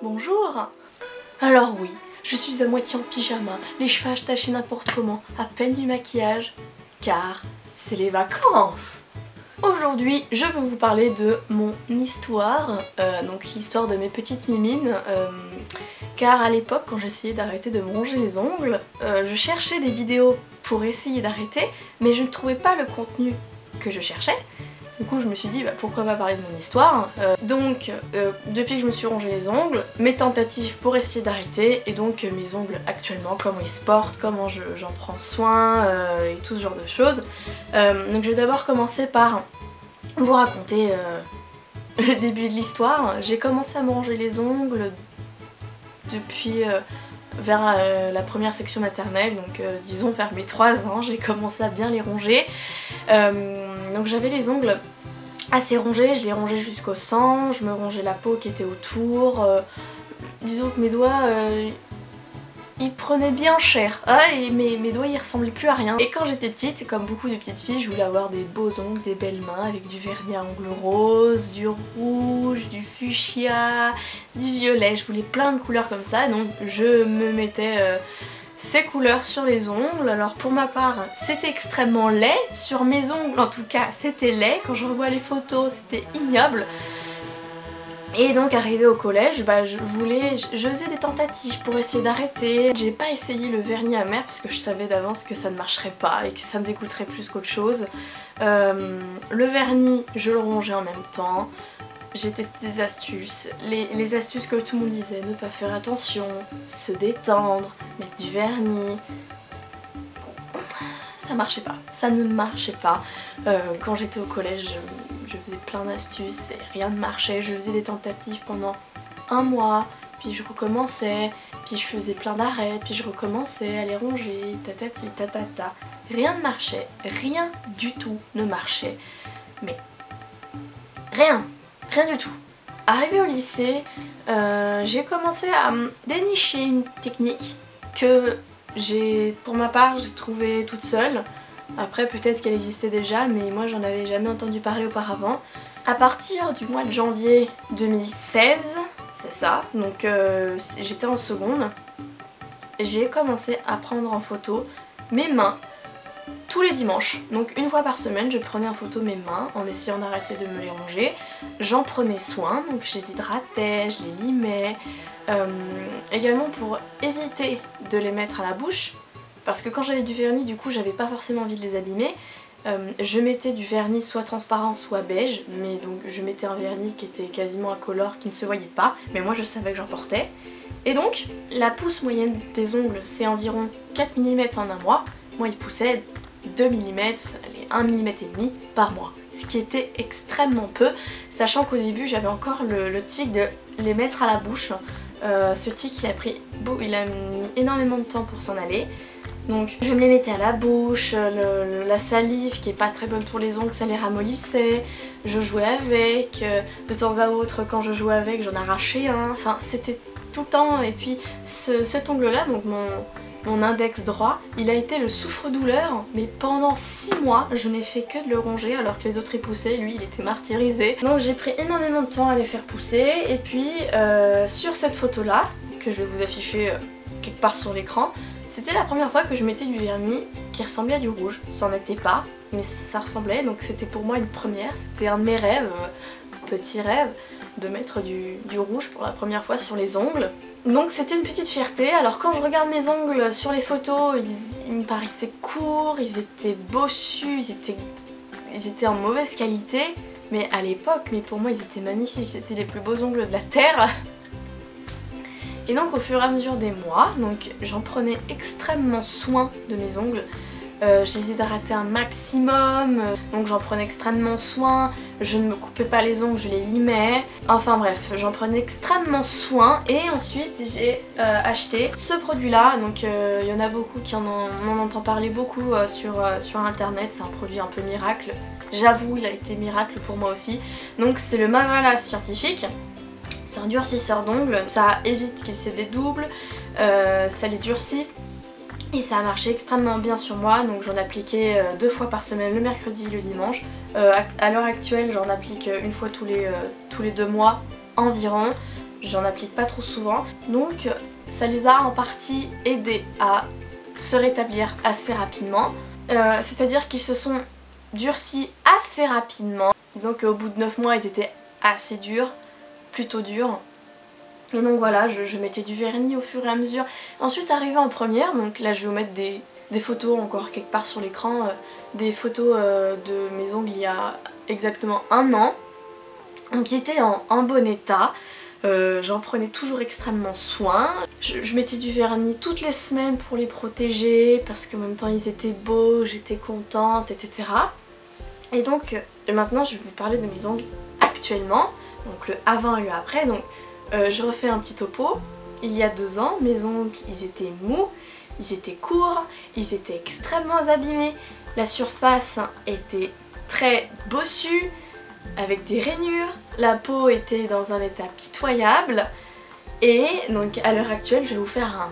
Bonjour. Alors oui, je suis à moitié en pyjama, les cheveux attachés n'importe comment, à peine du maquillage, car c'est les vacances. Aujourd'hui, je vais vous parler de mon histoire, donc l'histoire de mes petites mimines, car à l'époque, quand j'essayais d'arrêter de me ronger les ongles, je cherchais des vidéos pour essayer d'arrêter, mais je ne trouvais pas le contenu que je cherchais. Du coup je me suis dit pourquoi pas parler de mon histoire. Depuis que je me suis rongé les ongles, mes tentatives pour essayer d'arrêter et donc mes ongles actuellement, comment ils se portent, comment j'en prends soin et tout ce genre de choses. Donc je vais d'abord commencer par vous raconter le début de l'histoire. J'ai commencé à me ronger les ongles depuis vers la première section maternelle, donc disons vers mes 3 ans, j'ai commencé à bien les ronger. Donc j'avais les ongles assez rongés, je les rongeais jusqu'au sang, je me rongeais la peau qui était autour. Disons que mes doigts ils prenaient bien cher. Et mes doigts ils ressemblaient plus à rien. Et quand j'étais petite, comme beaucoup de petites filles, je voulais avoir des beaux ongles, des belles mains avec du vernis à ongles rose, du rouge, du fuchsia, du violet. Je voulais plein de couleurs comme ça, donc je me mettais ces couleurs sur les ongles. Alors pour ma part c'était extrêmement laid, sur mes ongles en tout cas c'était laid, quand je revois les photos c'était ignoble. Et donc arrivé au collège, je faisais des tentatives pour essayer d'arrêter. J'ai pas essayé le vernis amer parce que je savais d'avance que ça ne marcherait pas et que ça me dégoûterait plus qu'autre chose. Le vernis je le rongeais en même temps. J'ai testé des astuces, les astuces que tout le monde disait, ne pas faire attention, se détendre, mettre du vernis. Ça marchait pas, ça ne marchait pas. Quand j'étais au collège, je faisais plein d'astuces et rien ne marchait. Je faisais des tentatives pendant 1 mois, puis je recommençais, puis je faisais plein d'arrêts, puis je recommençais à les ronger, tatati tatata. Rien ne marchait, rien du tout ne marchait. Mais rien du tout. Arrivée au lycée, j'ai commencé à dénicher une technique que pour ma part, j'ai trouvée toute seule. Après peut-être qu'elle existait déjà, mais moi j'en avais jamais entendu parler auparavant. À partir du mois de janvier 2016, c'est ça, donc j'étais en seconde, j'ai commencé à prendre en photo mes mains tous les dimanches. Donc une fois par semaine je prenais en photo mes mains en essayant d'arrêter de me les ronger. J'en prenais soin, donc je les hydratais, je les limais. Également pour éviter de les mettre à la bouche, parce que quand j'avais du vernis du coup j'avais pas forcément envie de les abîmer. Je mettais du vernis soit transparent soit beige, mais donc je mettais un vernis qui était quasiment incolore, qui ne se voyait pas, mais moi je savais que j'en portais. Et donc la pousse moyenne des ongles c'est environ 4 mm en un mois. Moi il poussait 2 mm, allez 1 mm et demi par mois, ce qui était extrêmement peu, sachant qu'au début j'avais encore le tic de les mettre à la bouche. Ce tic il a mis énormément de temps pour s'en aller. Donc je me les mettais à la bouche, la salive qui est pas très bonne pour les ongles, ça les ramollissait. Je jouais avec, de temps à autre quand je jouais avec j'en arrachais un, enfin c'était tout le temps. Et puis cet ongle là, donc mon index droit, il a été le souffre-douleur, mais pendant 6 mois je n'ai fait que de le ronger alors que les autres y poussaient, lui il était martyrisé. Donc j'ai pris énormément de temps à les faire pousser. Et puis sur cette photo là, que je vais vous afficher quelque part sur l'écran, c'était la première fois que je mettais du vernis qui ressemblait à du rouge. Ça n'en était pas, mais ça ressemblait, donc c'était pour moi une première, c'était un de mes rêves, petit rêve, de mettre du rouge pour la première fois sur les ongles. Donc c'était une petite fierté. Alors quand je regarde mes ongles sur les photos, ils me paraissaient courts, ils étaient bossus, ils étaient en mauvaise qualité, mais à l'époque, pour moi ils étaient magnifiques, c'était les plus beaux ongles de la terre. Et donc au fur et à mesure des mois, donc j'en prenais extrêmement soin de mes ongles. Je les hydratais un maximum, donc j'en prenais extrêmement soin, je ne me coupais pas les ongles, je les limais. Enfin bref, j'en prenais extrêmement soin. Et ensuite j'ai acheté ce produit là, donc il y en a beaucoup qui on entend parler beaucoup sur internet, c'est un produit un peu miracle. J'avoue il a été miracle pour moi aussi. Donc c'est le Mavala Scientifique. C'est un durcisseur d'ongles, ça évite qu'ils se dédoublent, ça les durcit et ça a marché extrêmement bien sur moi. Donc j'en appliquais 2 fois par semaine, le mercredi et le dimanche. À l'heure actuelle j'en applique une fois tous les 2 mois environ. j'en applique pas trop souvent. Donc ça les a en partie aidés à se rétablir assez rapidement. C'est-à-dire qu'ils se sont durcis assez rapidement. Disons qu'au bout de 9 mois ils étaient assez durs, plutôt durs. Et donc voilà, je mettais du vernis au fur et à mesure. Ensuite arrivé en première, donc là je vais vous mettre des photos encore quelque part sur l'écran, des photos de mes ongles il y a exactement 1 an. Donc ils étaient en bon état. J'en prenais toujours extrêmement soin. Je mettais du vernis toutes les semaines pour les protéger parce qu'en même temps ils étaient beaux, j'étais contente, etc. Et donc maintenant je vais vous parler de mes ongles actuellement, donc le avant et le après. Donc je refais un petit topo. Il y a 2 ans, mes ongles ils étaient mous, ils étaient courts, ils étaient extrêmement abîmés. La surface était très bossue, avec des rainures, la peau était dans un état pitoyable. Et donc à l'heure actuelle je vais vous faire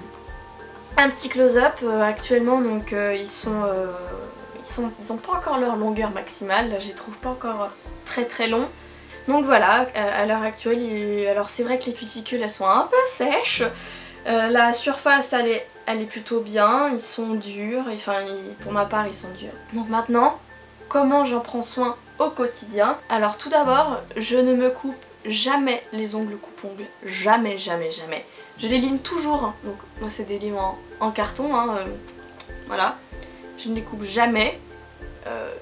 un petit close-up. Actuellement donc ils ont pas encore leur longueur maximale, là je les trouve pas encore très long. Donc voilà, à l'heure actuelle, alors c'est vrai que les cuticules elles sont un peu sèches, la surface elle est plutôt bien, ils sont durs, enfin pour ma part ils sont durs. Donc maintenant, comment j'en prends soin au quotidien? Alors tout d'abord, je ne me coupe jamais les ongles coupe-ongles, jamais. Je les lime toujours, donc moi c'est des limes en carton, voilà. Je ne les coupe jamais,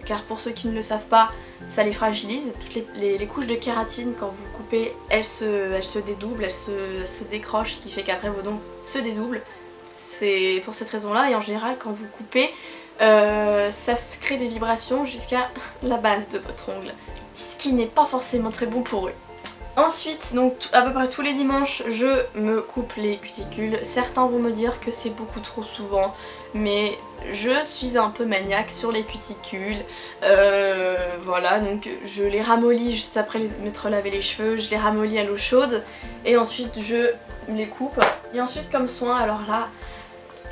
car pour ceux qui ne le savent pas, ça les fragilise. Toutes les couches de kératine quand vous coupez, elles se dédoublent, elles se décrochent, ce qui fait qu'après vos dents se dédoublent. C'est pour cette raison là, et en général quand vous coupez, ça crée des vibrations jusqu'à la base de votre ongle, ce qui n'est pas forcément très bon pour eux. Ensuite, donc à peu près tous les dimanches, je me coupe les cuticules. Certains vont me dire que c'est beaucoup trop souvent, mais je suis un peu maniaque sur les cuticules. Voilà, donc je les ramollis juste après m'être lavé les cheveux, je les ramollis à l'eau chaude et ensuite je les coupe. Et ensuite comme soin, alors là,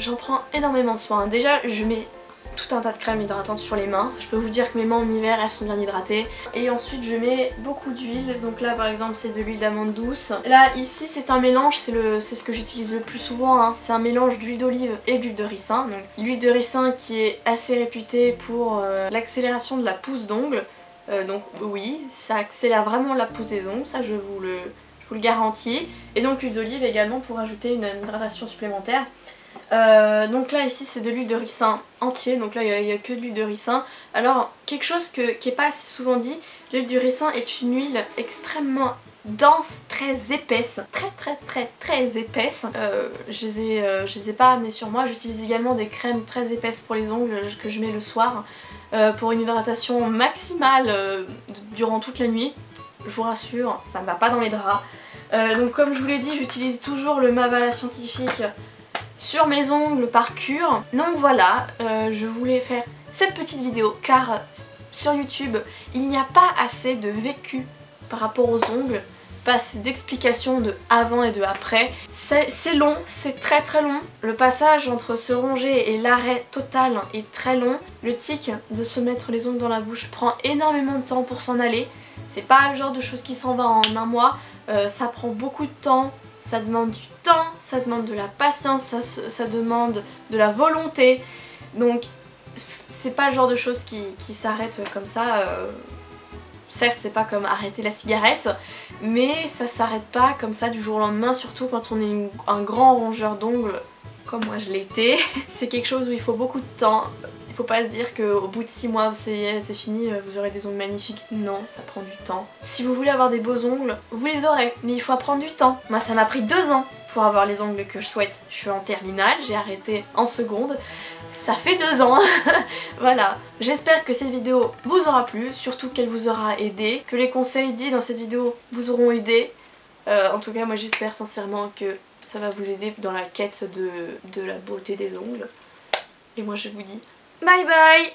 j'en prends énormément soin. Déjà, je mets tout un tas de crèmes hydratantes sur les mains. Je peux vous dire que mes mains en hiver elles sont bien hydratées. Et ensuite je mets beaucoup d'huile. Donc là par exemple c'est de l'huile d'amande douce. Là ici c'est un mélange, c'est ce que j'utilise le plus souvent, c'est un mélange d'huile d'olive et d'huile de ricin. Donc l'huile de ricin qui est assez réputée pour l'accélération de la pousse d'ongles. Donc oui, ça accélère vraiment la pousse des ongles, ça je vous le garantis. Et donc l'huile d'olive également pour ajouter une hydratation supplémentaire. Donc là ici c'est de l'huile de ricin entier, donc là il n'y a que de l'huile de ricin. Alors quelque chose qui n'est pas assez souvent dit, l'huile du ricin est une huile extrêmement dense, très épaisse, très épaisse. Je les ai pas amenées sur moi. J'utilise également des crèmes très épaisses pour les ongles que je mets le soir pour une hydratation maximale durant toute la nuit. Je vous rassure, ça ne va pas dans les draps. Donc comme je vous l'ai dit, j'utilise toujours le Mavala Scientifique sur mes ongles par cure. Donc voilà, je voulais faire cette petite vidéo car sur YouTube il n'y a pas assez de vécu par rapport aux ongles, pas assez d'explications de avant et de après. C'est long, c'est très long. Le passage entre se ronger et l'arrêt total est très long. Le tic de se mettre les ongles dans la bouche prend énormément de temps pour s'en aller. C'est pas le genre de chose qui s'en va en 1 mois, ça prend beaucoup de temps. Ça demande du temps, ça demande de la patience, ça demande de la volonté. Donc c'est pas le genre de choses qui s'arrête comme ça. Certes c'est pas comme arrêter la cigarette, mais ça s'arrête pas comme ça du jour au lendemain, surtout quand on est un grand rongeur d'ongles comme moi je l'étais. C'est quelque chose où il faut beaucoup de temps. Il faut pas se dire qu'au bout de 6 mois c'est fini, vous aurez des ongles magnifiques. Non, ça prend du temps. Si vous voulez avoir des beaux ongles, vous les aurez, mais il faut apprendre du temps. Moi ça m'a pris 2 ans pour avoir les ongles que je souhaite. Je suis en terminale, j'ai arrêté en seconde. Ça fait 2 ans. Voilà, j'espère que cette vidéo vous aura plu, surtout qu'elle vous aura aidé, que les conseils dits dans cette vidéo vous auront aidé. En tout cas moi j'espère sincèrement que ça va vous aider dans la quête de la beauté des ongles. Et moi je vous dis bye bye.